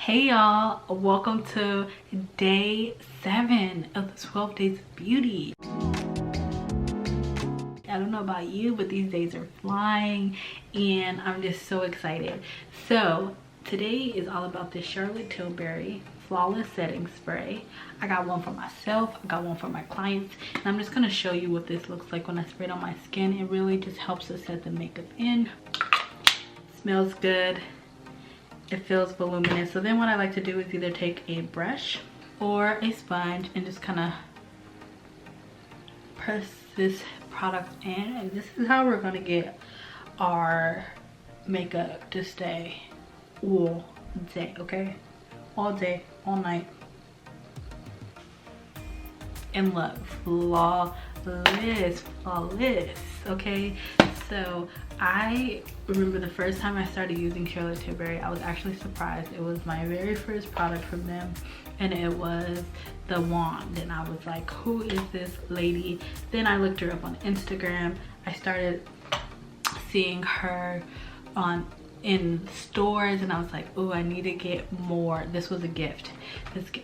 Hey y'all, welcome to day 7 of the 12 days of beauty. I don't know about you, but these days are flying and I'm just so excited. So today is all about this Charlotte Tilbury Flawless Setting Spray. I got one for myself, I got one for my clients, and I'm just going to show you what this looks like when I spray it on my skin. It really just helps to set the makeup in. Smells good. It feels voluminous. So then what I like to do is either take a brush or a sponge and just kind of press this product in, and this is how we're going to get our makeup to stay all day, okay? All day, all night. And look, flawless, okay? So I remember the first time I started using Charlotte Tilbury, I was actually surprised. It was my very first product from them, and it was the wand, and I was like, who is this lady? Then I looked her up on Instagram. I started seeing her in stores, and I was like, oh, I need to get more. This was a gift.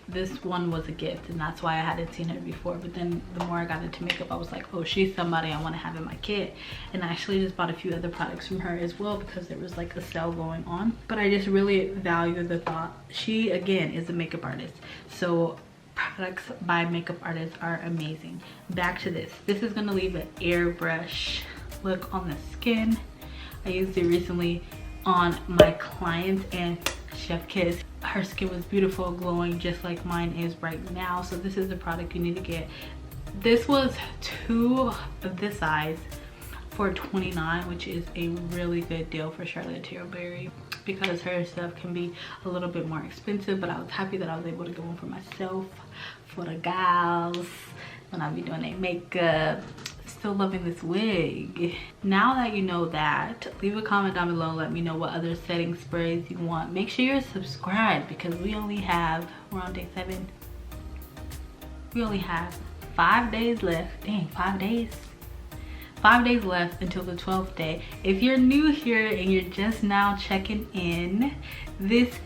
This one was a gift, and that's why I hadn't seen her before. But then the more I got into makeup, I was like, oh, she's somebody I want to have in my kit. And I actually just bought a few other products from her as well because there was like a sale going on. But I just really value the thought. She, again, is a makeup artist, so products by makeup artists are amazing. Back to this. This is going to leave an airbrush look on the skin. I used it recently on my clients, and chef kiss, her skin was beautiful, glowing, just like mine is right now. So this is the product you need to get. This was 2 of this size for $29, which is a really good deal for Charlotte Tilbury because her stuff can be a little bit more expensive. But I was happy that I was able to get one for myself, for the gals when I be doing their makeup. Still loving this wig. Now that you know that, leave a comment down below and let me know what other setting sprays you want. Make sure you're subscribed because we only have, we're on day 7, we only have 5 days left. Dang, 5 days. 5 days left until the 12th day. If you're new here and you're just now checking in, this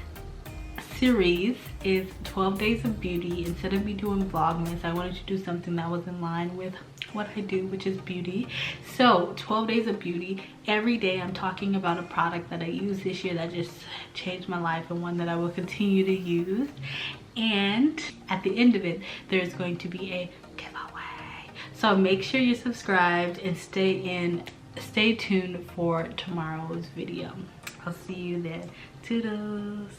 series is 12 days of beauty. Instead of me doing vlogmas, I wanted to do something that was in line with what I do, which is beauty. So 12 days of beauty. Every day I'm talking about a product that I used this year that just changed my life, and one that I will continue to use. And at the end of it, there's going to be a giveaway. So make sure you're subscribed and stay tuned for tomorrow's video. I'll see you then. Toodles.